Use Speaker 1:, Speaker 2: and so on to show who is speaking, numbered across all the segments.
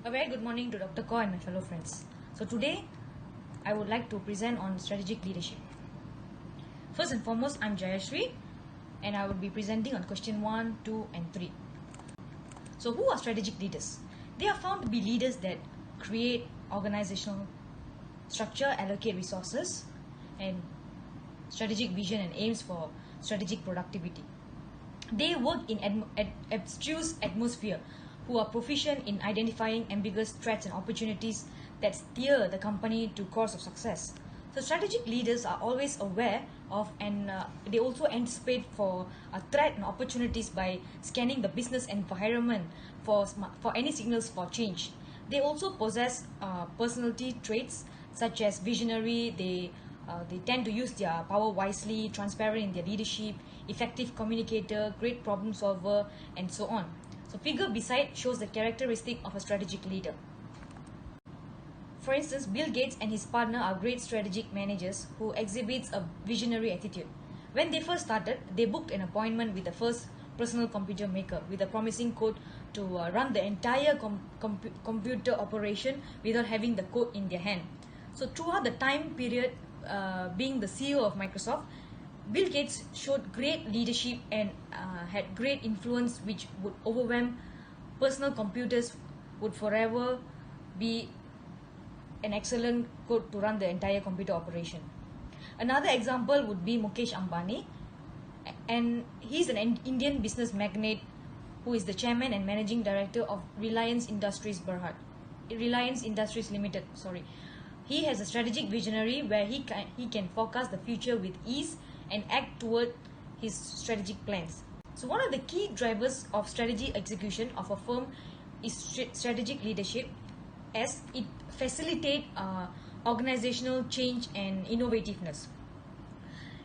Speaker 1: A very good morning to Dr. Kaur and my fellow friends. So today I would like to present on strategic leadership. First and foremost, I'm Jayashri and I will be presenting on question 1, 2 and 3. So who are strategic leaders? They are found to be leaders that create organizational structure, allocate resources and strategic vision and aims for strategic productivity. They work in abstruse atmosphere who are proficient in identifying ambiguous threats and opportunities that steer the company to course of success. So strategic leaders are always aware of and they also anticipate for a threat and opportunities by scanning the business environment for any signals for change. They also possess personality traits such as visionary. They tend to use their power wisely, transparent in their leadership, effective communicator, great problem solver, and so on. So figure beside shows the characteristic of a strategic leader. For instance, Bill Gates and his partner are great strategic managers who exhibits a visionary attitude. When they first started, they booked an appointment with the first personal computer maker with a promising code to run the entire computer operation without having the code in their hand. So throughout the time period being the CEO of Microsoft, Bill Gates showed great leadership and had great influence which would overwhelm. Personal computers would forever be an excellent code to run the entire computer operation. Another example would be Mukesh Ambani, and he's an Indian business magnate who is the chairman and managing director of Reliance Industries Limited. He has a strategic visionary where he can forecast the future with ease and act toward his strategic plans. So one of the key drivers of strategy execution of a firm is strategic leadership, as it facilitates organizational change and innovativeness.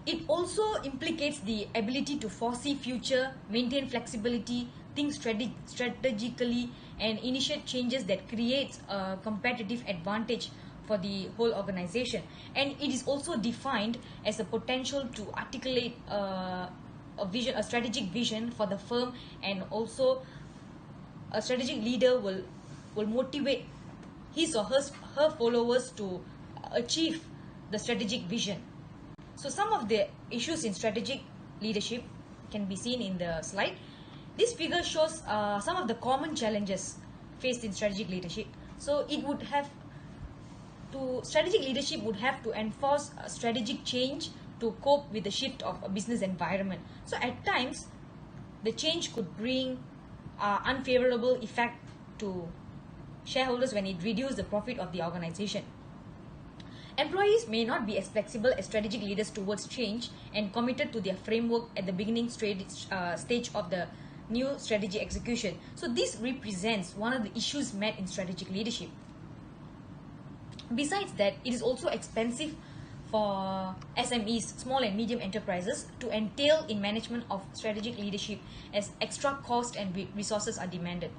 Speaker 1: It also implicates the ability to foresee future, maintain flexibility, think strategically, and initiate changes that creates a competitive advantage for the whole organization. And it is also defined as a potential to articulate a strategic vision for the firm, and also a strategic leader will motivate his or her followers to achieve the strategic vision. So some of the issues in strategic leadership can be seen in the slide. This figure shows some of the common challenges faced in strategic leadership. So strategic leadership would have to enforce a strategic change to cope with the shift of a business environment. So at times, the change could bring unfavorable effect to shareholders when it reduces the profit of the organization. Employees may not be as flexible as strategic leaders towards change and committed to their framework at the beginning stage of the new strategy execution. So this represents one of the issues met in strategic leadership. Besides that, it is also expensive for SMEs, small and medium enterprises, to entail in management of strategic leadership, as extra cost and resources are demanded.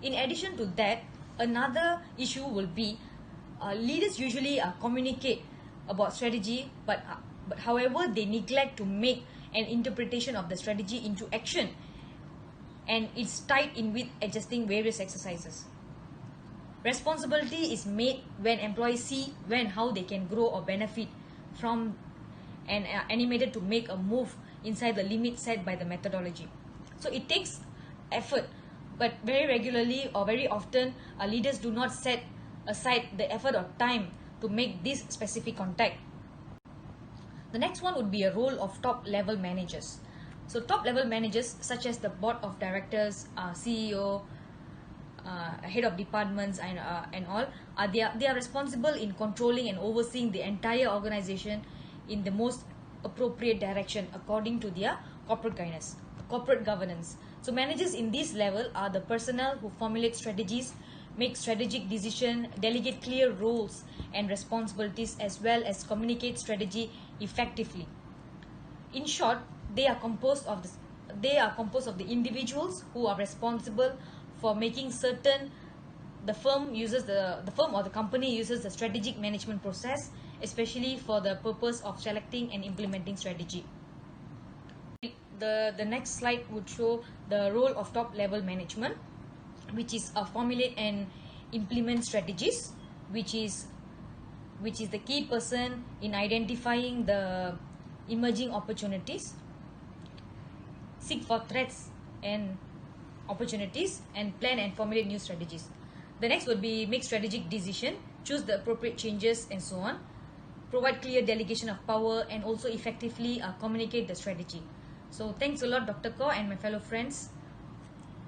Speaker 1: In addition to that, another issue will be leaders usually communicate about strategy, but however they neglect to make an interpretation of the strategy into action, and it's tied in with adjusting various exercises. Responsibility is made when employees see when how they can grow or benefit from and are animated to make a move inside the limit set by the methodology. So it takes effort, but very regularly or very often leaders do not set aside the effort or time to make this specific contact. The next one would be a role of top level managers. So top level managers such as the board of directors, CEO, head of departments and all, they are responsible in controlling and overseeing the entire organization in the most appropriate direction according to their corporate governance. So managers in this level are the personnel who formulate strategies, make strategic decisions, delegate clear roles and responsibilities, as well as communicate strategy effectively. In short, they are composed of the individuals who are responsible for making certain the firm or the company uses the strategic management process, especially for the purpose of selecting and implementing strategy. The next slide would show the role of top level management, which is formulate and implement strategies, which is the key person in identifying the emerging opportunities, seek for threats and opportunities, and plan and formulate new strategies. The next would be make strategic decision, choose the appropriate changes, and so on. Provide clear delegation of power, and also effectively communicate the strategy. So thanks a lot, Dr. Kaur and my fellow friends.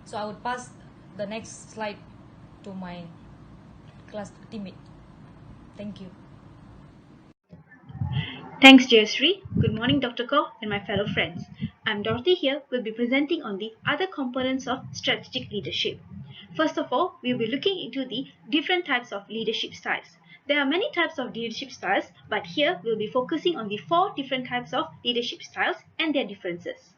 Speaker 1: So I would pass the next slide to my class teammate. Thank you.
Speaker 2: Thanks, Jayashree. Good morning, Dr. Kaur and my fellow friends. I'm Dorothy here. Will be presenting on the other components of strategic leadership. First of all, we'll be looking into the different types of leadership styles. There are many types of leadership styles, but here we'll be focusing on the 4 different types of leadership styles and their differences.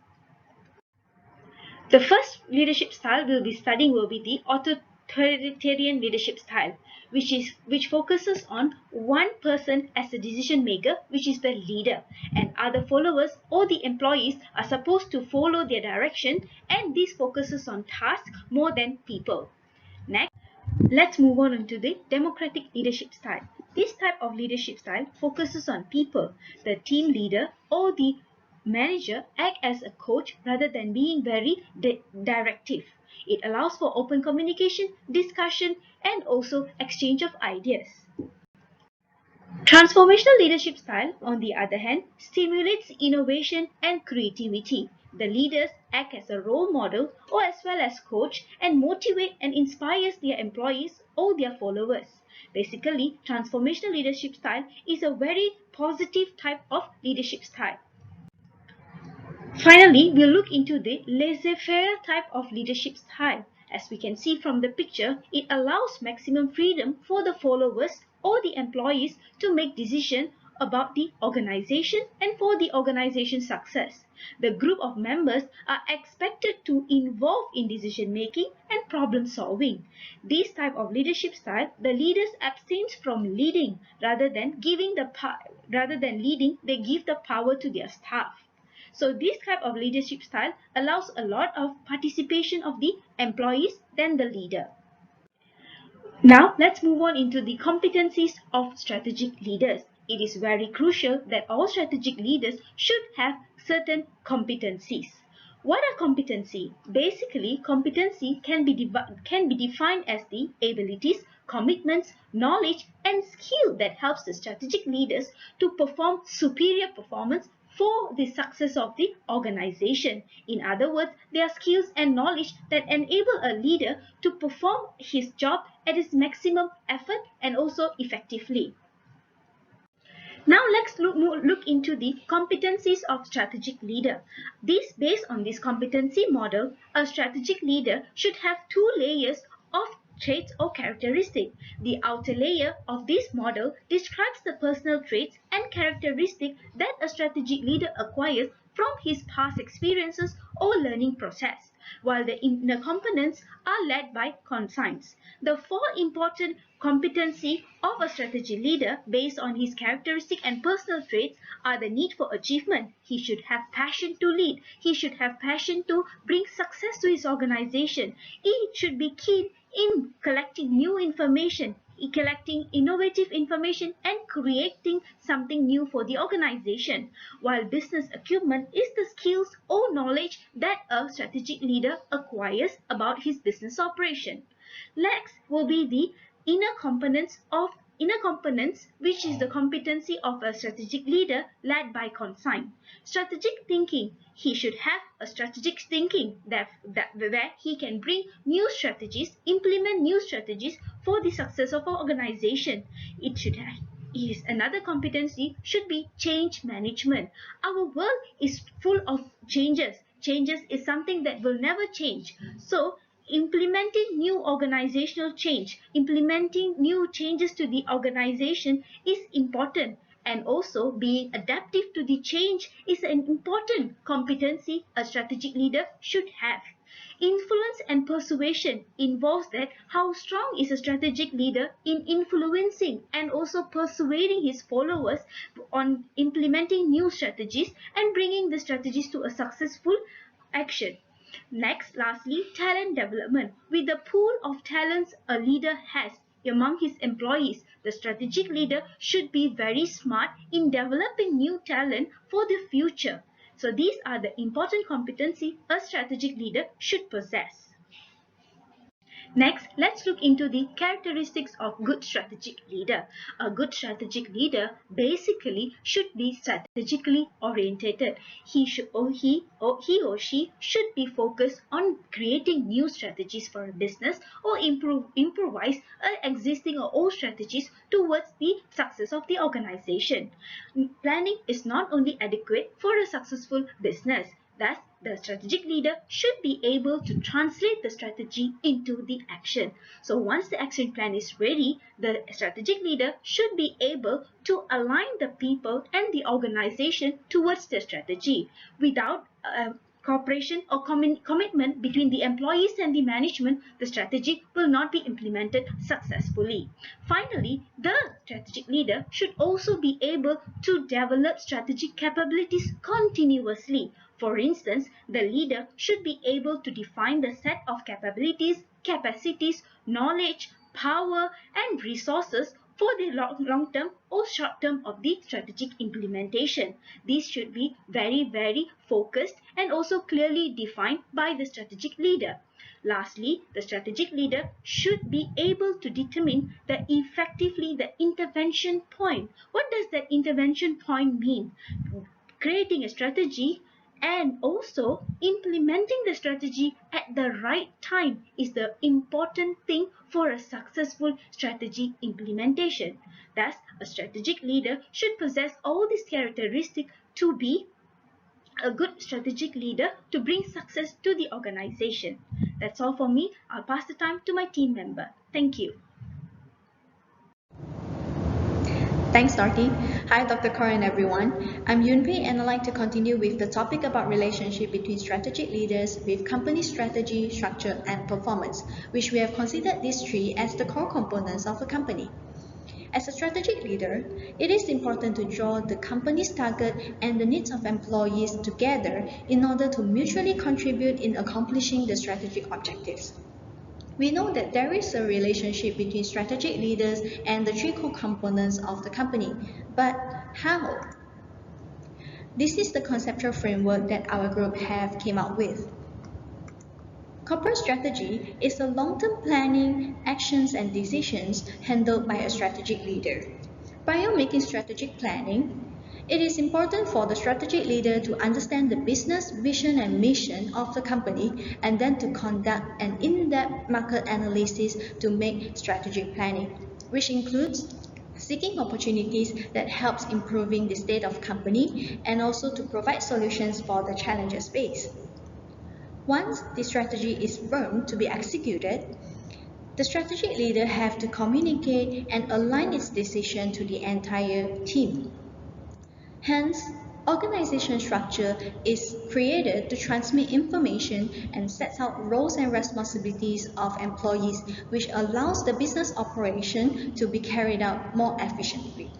Speaker 2: The first leadership style we'll be studying will be the authoritarian leadership style, which focuses on one person as a decision maker, which is the leader, and other followers or the employees are supposed to follow their direction, and this focuses on tasks more than people. Next, let's move on into the democratic leadership style. This type of leadership style focuses on people. The team leader or the manager act as a coach rather than being very directive. It allows for open communication, discussion, and also exchange of ideas. Transformational leadership style, on the other hand, stimulates innovation and creativity. The leaders act as a role model or as well as coach and motivate and inspires their employees or their followers. Basically, transformational leadership style is a very positive type of leadership style. Finally, we'll look into the laissez-faire type of leadership style. As we can see from the picture, it allows maximum freedom for the followers or the employees to make decisions about the organization and for the organization's success. The group of members are expected to involve in decision making and problem solving. This type of leadership style, the leaders abstains from leading rather than leading, they give the power to their staff. So this type of leadership style allows a lot of participation of the employees than the leader. Now let's move on into the competencies of strategic leaders. It is very crucial that all strategic leaders should have certain competencies. What are competency? Basically, competency can be defined as the abilities, commitments, knowledge, and skill that helps the strategic leaders to perform superior performance for the success of the organization. In other words, they are skills and knowledge that enable a leader to perform his job at his maximum effort and also effectively. Now let's look into the competencies of strategic leader. Based on this competency model, a strategic leader should have 2 layers of traits or characteristics. The outer layer of this model describes the personal traits and characteristics that a strategic leader acquires from his past experiences or learning process, while the inner components are led by conscience. The 4 important competency of a strategy leader based on his characteristic and personal traits are the need for achievement. He should have passion to lead. He should have passion to bring success to his organization. He should be keen in collecting new information, collecting innovative information, and creating something new for the organization, while business acumen is the skills or knowledge that a strategic leader acquires about his business operation. Next will be the inner components, which is the competency of a strategic leader led by consign. Strategic thinking. He should have a strategic thinking where he can bring new strategies, implement new strategies for the success of our organization. Another competency should be change management. Our world is full of changes. Changes is something that will never change. So implementing new organizational change, implementing new changes to the organization is important, and also being adaptive to the change is an important competency a strategic leader should have. Influence and persuasion involves that how strong is a strategic leader in influencing and also persuading his followers on implementing new strategies and bringing the strategies to a successful action. Lastly, talent development. With the pool of talents a leader has among his employees, the strategic leader should be very smart in developing new talent for the future. So these are the important competencies a strategic leader should possess. Next, let's look into the characteristics of good strategic leader. A good strategic leader basically should be strategically orientated. He or she should be focused on creating new strategies for a business or improvise existing or old strategies towards the success of the organization. Planning is not only adequate for a successful business. Thus, the strategic leader should be able to translate the strategy into the action. So once the action plan is ready, the strategic leader should be able to align the people and the organization towards the strategy. Without cooperation or commitment between the employees and the management, the strategy will not be implemented successfully. Finally, the strategic leader should also be able to develop strategic capabilities continuously. For instance, the leader should be able to define the set of capabilities, capacities, knowledge, power, and resources for the long term or short term of the strategic implementation. These should be very focused and also clearly defined by the strategic leader. Lastly, the strategic leader should be able to determine effectively the intervention point. What does that intervention point mean? Creating a strategy and also implementing the strategy at the right time is the important thing for a successful strategy implementation. Thus, a strategic leader should possess all these characteristics to be a good strategic leader to bring success to the organization. That's all for me. I'll pass the time to my team member. Thank you.
Speaker 3: Thanks, Dorothy. Hi, Dr. Kaur and everyone. I'm Yunpei and I'd like to continue with the topic about relationship between strategic leaders with company strategy, structure, and performance, which we have considered these three as the core components of a company. As a strategic leader, it is important to draw the company's target and the needs of employees together in order to mutually contribute in accomplishing the strategic objectives. We know that there is a relationship between strategic leaders and the three core components of the company, but how? This is the conceptual framework that our group have came up with. Corporate strategy is a long-term planning, actions and decisions handled by a strategic leader. Prior making strategic planning, it is important for the strategic leader to understand the business, vision and mission of the company and then to conduct an in-depth market analysis to make strategic planning, which includes seeking opportunities that helps improving the state of company and also to provide solutions for the challenges faced. Once the strategy is firm to be executed, the strategic leader have to communicate and align its decision to the entire team. Hence, organization structure is created to transmit information and sets out roles and responsibilities of employees, which allows the business operation to be carried out more efficiently.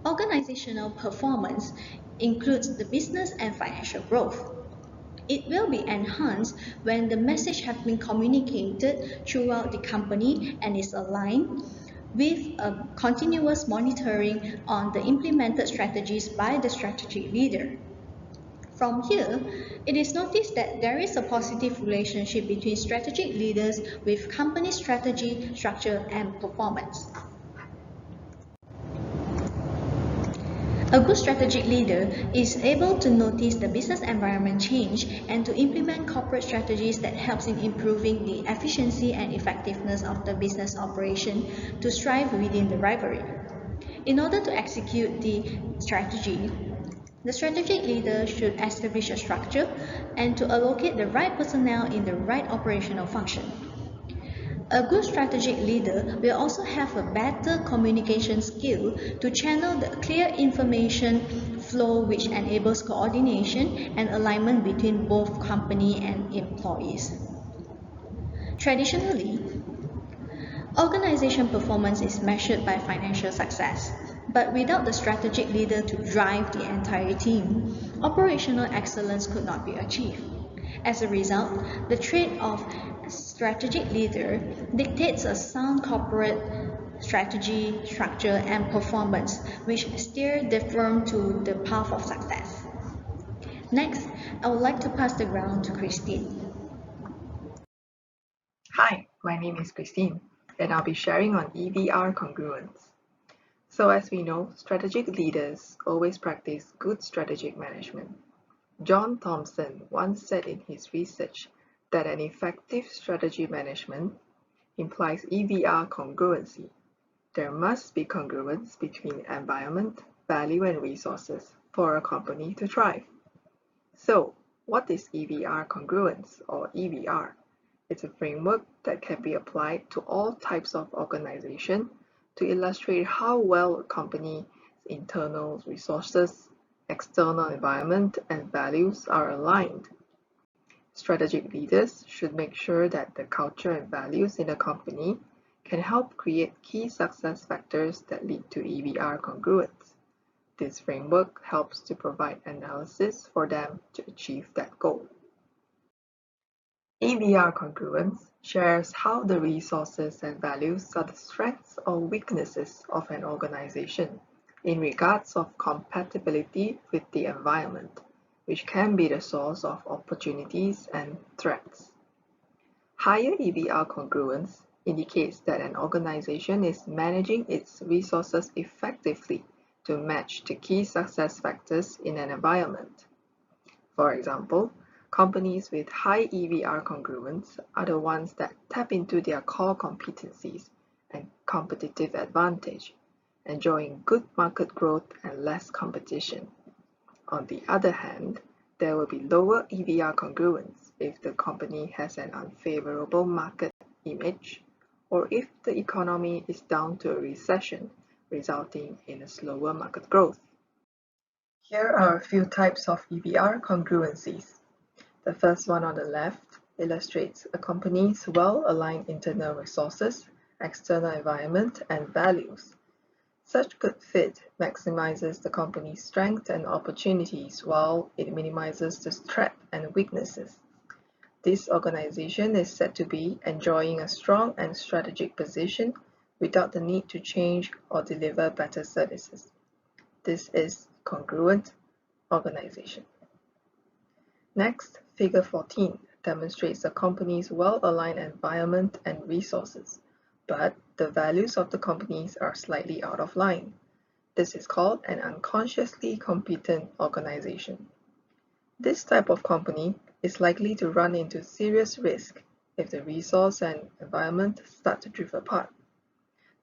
Speaker 3: Organizational performance includes the business and financial growth. It will be enhanced when the message has been communicated throughout the company and is aligned with a continuous monitoring on the implemented strategies by the strategy leader. From here, it is noticed that there is a positive relationship between strategic leaders with company strategy, structure, and performance. A good strategic leader is able to notice the business environment change and to implement corporate strategies that helps in improving the efficiency and effectiveness of the business operation to strive within the rivalry. In order to execute the strategy, the strategic leader should establish a structure and to allocate the right personnel in the right operational function. A good strategic leader will also have a better communication skill to channel the clear information flow which enables coordination and alignment between both company and employees. Traditionally, organization performance is measured by financial success, but without the strategic leader to drive the entire team, operational excellence could not be achieved. As a result, the trait of strategic leader dictates a sound corporate strategy, structure, and performance which steer the firm to the path of success. Next, I would like to pass the ground to Christine.
Speaker 4: Hi, my name is Christine, and I'll be sharing on EVR congruence. So as we know, strategic leaders always practice good strategic management. John Thompson once said in his research that an effective strategy management implies EVR congruency. There must be congruence between environment, value, and resources for a company to thrive. So, what is EVR congruence or EVR? It's a framework that can be applied to all types of organization to illustrate how well a company's internal resources, external environment, and values are aligned. Strategic leaders should make sure that the culture and values in a company can help create key success factors that lead to EVR congruence. This framework helps to provide analysis for them to achieve that goal. EVR congruence shares how the resources and values are the strengths or weaknesses of an organization in regards of compatibility with the environment, which can be the source of opportunities and threats. Higher EVR congruence indicates that an organization is managing its resources effectively to match the key success factors in an environment. For example, companies with high EVR congruence are the ones that tap into their core competencies and competitive advantage, enjoying good market growth and less competition. On the other hand, there will be lower EVR congruence if the company has an unfavorable market image or if the economy is down to a recession, resulting in a slower market growth. Here are a few types of EVR congruencies. The first one on the left illustrates a company's well-aligned internal resources, external environment, and values. Such good fit maximizes the company's strengths and opportunities while it minimizes the threat and weaknesses. This organization is said to be enjoying a strong and strategic position without the need to change or deliver better services. This is congruent organization. Next, Figure 14 demonstrates a company's well-aligned environment and resources, but the values of the companies are slightly out of line. This is called an unconsciously competent organization. This type of company is likely to run into serious risk if the resource and environment start to drift apart.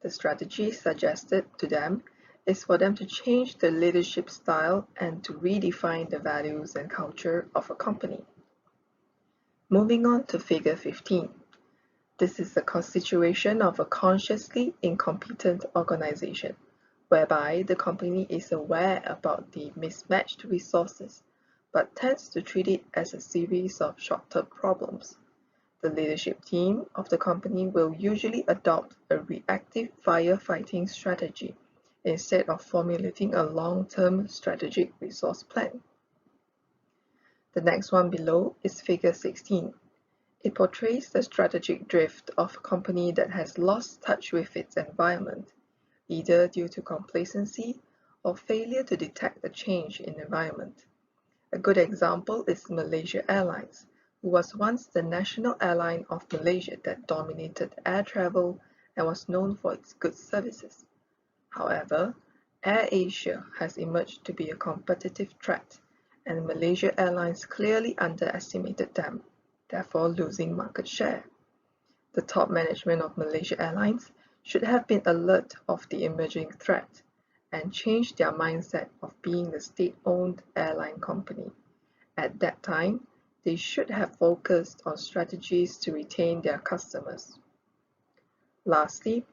Speaker 4: The strategy suggested to them is for them to change the leadership style and to redefine the values and culture of a company. Moving on to Figure 15. This is the constitution of a consciously incompetent organization, whereby the company is aware about the mismatched resources, but tends to treat it as a series of short-term problems. The leadership team of the company will usually adopt a reactive firefighting strategy instead of formulating a long-term strategic resource plan. The next one below is Figure 16. It portrays the strategic drift of a company that has lost touch with its environment, either due to complacency or failure to detect the change in environment. A good example is Malaysia Airlines, who was once the national airline of Malaysia that dominated air travel and was known for its good services. However, AirAsia has emerged to be a competitive threat, and Malaysia Airlines clearly underestimated them, therefore losing market share. The top management of Malaysia Airlines should have been alert of the emerging threat and changed their mindset of being the state-owned airline company. At that time, they should have focused on strategies to retain their customers. Lastly,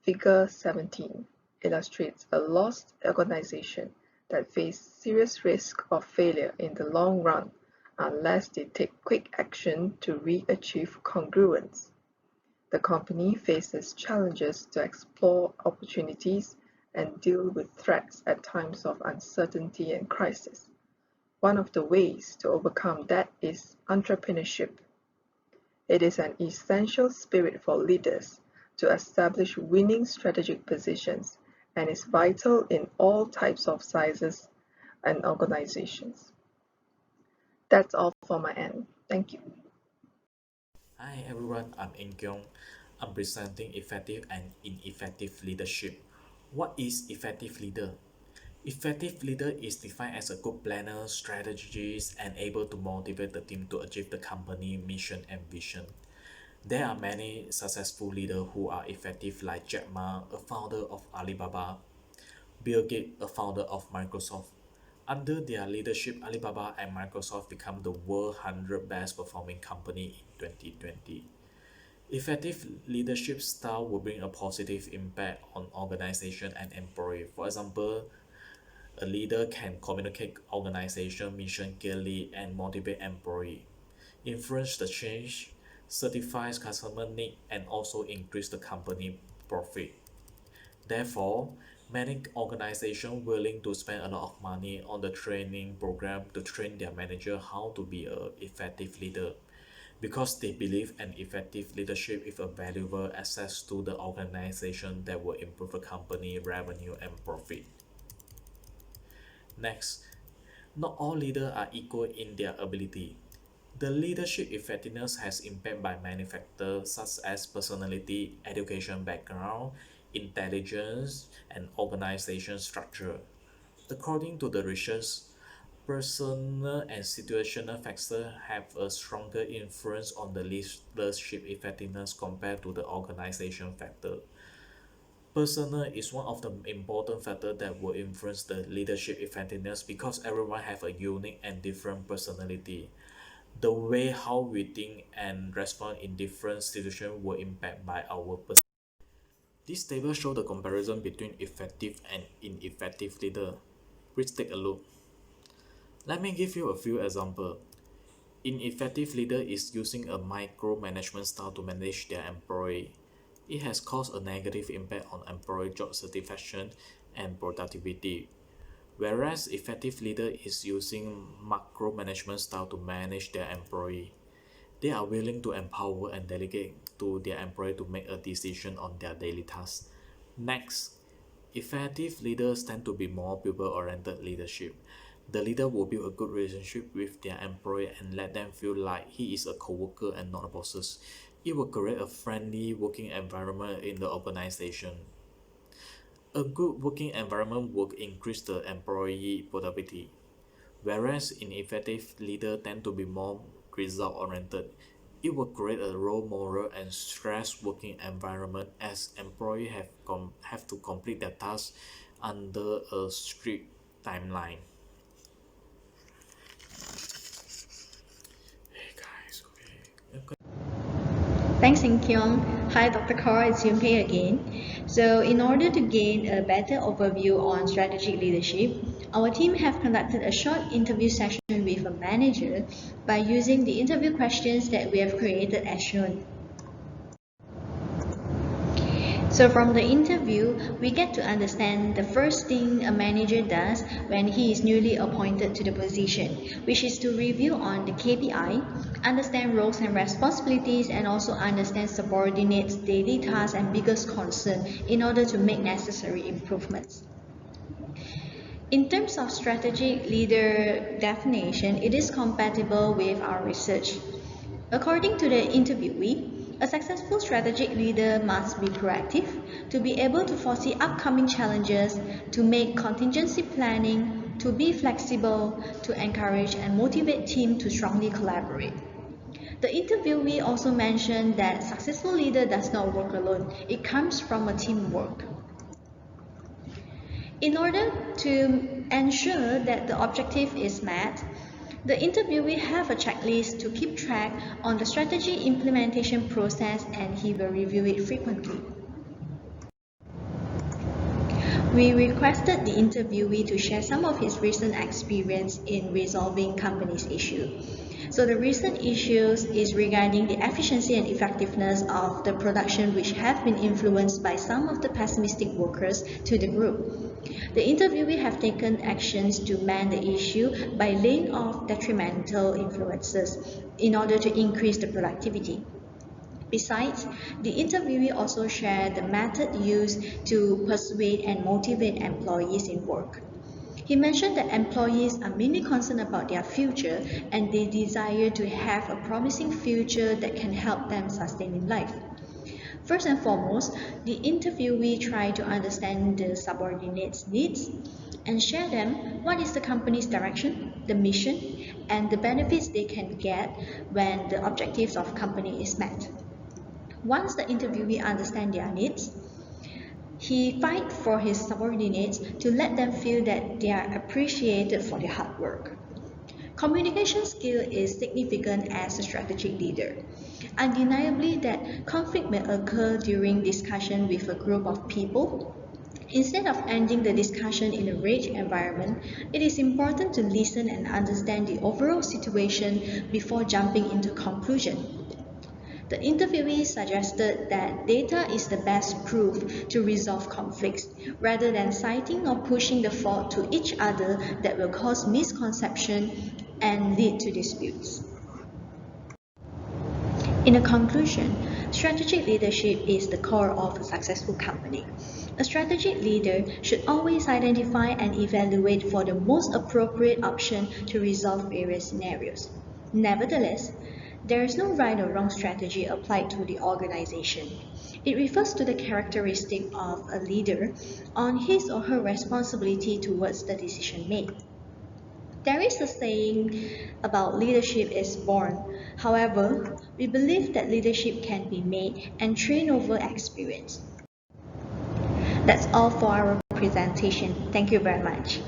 Speaker 4: Figure 17 illustrates a lost organization that face serious risk of failure in the long run unless they take quick action to re-achieve congruence. The company faces challenges to explore opportunities and deal with threats at times of uncertainty and crisis. One of the ways to overcome that is entrepreneurship. It is an essential spirit for leaders to establish winning strategic positions and is vital in all types of sizes and organizations. That's all for my end. Thank you.
Speaker 5: Hi everyone, I'm In Kyung. I'm presenting effective and ineffective leadership. What is effective leader? Effective leader is defined as a good planner, strategist, and able to motivate the team to achieve the company mission and vision. There are many successful leaders who are effective like Jack Ma, a founder of Alibaba, Bill Gates, a founder of Microsoft. Under their leadership, Alibaba and Microsoft become the world 100 best performing company in 2020. Effective leadership style will bring a positive impact on organization and employee. For example, a leader can communicate organization mission clearly and motivate employee, influence the change, certifies customer need, and also increase the company profit. Therefore, many organizations willing to spend a lot of money on the training program to train their manager how to be a effective leader because they believe an effective leadership is a valuable access to the organization that will improve the company revenue and profit. Next, not all leaders are equal in their ability. The leadership effectiveness has impact by many factors such as personality, education background, intelligence, and organization structure. According to the research, personal and situational factors have a stronger influence on the leadership effectiveness compared to the organization factor. Personal is one of the important factors that will influence the leadership effectiveness because everyone have a unique and different personality. The way how we think and respond in different situations will impact by our personality. This table shows the comparison between effective and ineffective leader. Please take a look. Let me give you a few examples. Ineffective leader is using a micromanagement style to manage their employee. It has caused a negative impact on employee job satisfaction and productivity. Whereas effective leader is using macro management style to manage their employee. They are willing to empower and delegate to their employee to make a decision on their daily tasks. Next, effective leaders tend to be more people-oriented leadership. The leader will build a good relationship with their employee and let them feel like he is a co-worker and not a boss. It will create a friendly working environment in the organization. A good working environment will increase the employee productivity, whereas ineffective leaders tend to be more result-oriented. It will create a low moral and stress working environment as employees have to complete their tasks under a strict timeline. Hey guys, okay.
Speaker 3: Thanks, In Kyung. Hi, Dr. Kaur, it's Yunpei again. So, in order to gain a better overview on strategic leadership, our team have conducted a short interview session with a manager by using the interview questions that we have created as shown. So from the interview, we get to understand the first thing a manager does when he is newly appointed to the position, which is to review on the KPI, understand roles and responsibilities, and also understand subordinates' daily tasks and biggest concern in order to make necessary improvements. In terms of strategic leader definition, it is compatible with our research. According to the interviewee, a successful strategic leader must be proactive, to be able to foresee upcoming challenges, to make contingency planning, to be flexible, to encourage and motivate team to strongly collaborate. The interviewee also mentioned that successful leader does not work alone. It comes from a teamwork. In order to ensure that the objective is met, the interviewee have a checklist to keep track on the strategy implementation process and he will review it frequently. We requested the interviewee to share some of his recent experience in resolving company's issue. So the recent issues is regarding the efficiency and effectiveness of the production, which have been influenced by some of the pessimistic workers to the group. The interviewee have taken actions to mend the issue by laying off detrimental influences in order to increase the productivity. Besides, the interviewee also shared the method used to persuade and motivate employees in work. He mentioned that employees are mainly concerned about their future and they desire to have a promising future that can help them sustain in life. First and foremost, the interviewee tried to understand the subordinates' needs and share them what is the company's direction, the mission, and the benefits they can get when the objectives of company is met. Once the interviewee understands their needs, he fight for his subordinates to let them feel that they are appreciated for their hard work. Communication skill is significant as a strategic leader. Undeniably that conflict may occur during discussion with a group of people. Instead of ending the discussion in a rage environment, it is important to listen and understand the overall situation before jumping into conclusion. The interviewee suggested that data is the best proof to resolve conflicts, rather than citing or pushing the fault to each other that will cause misconception and lead to disputes. In a conclusion, strategic leadership is the core of a successful company. A strategic leader should always identify and evaluate for the most appropriate option to resolve various scenarios. Nevertheless, there is no right or wrong strategy applied to the organization. It refers to the characteristic of a leader on his or her responsibility towards the decision made. There is a saying about leadership is born. However, we believe that leadership can be made and trained over experience. That's all for our presentation. Thank you very much.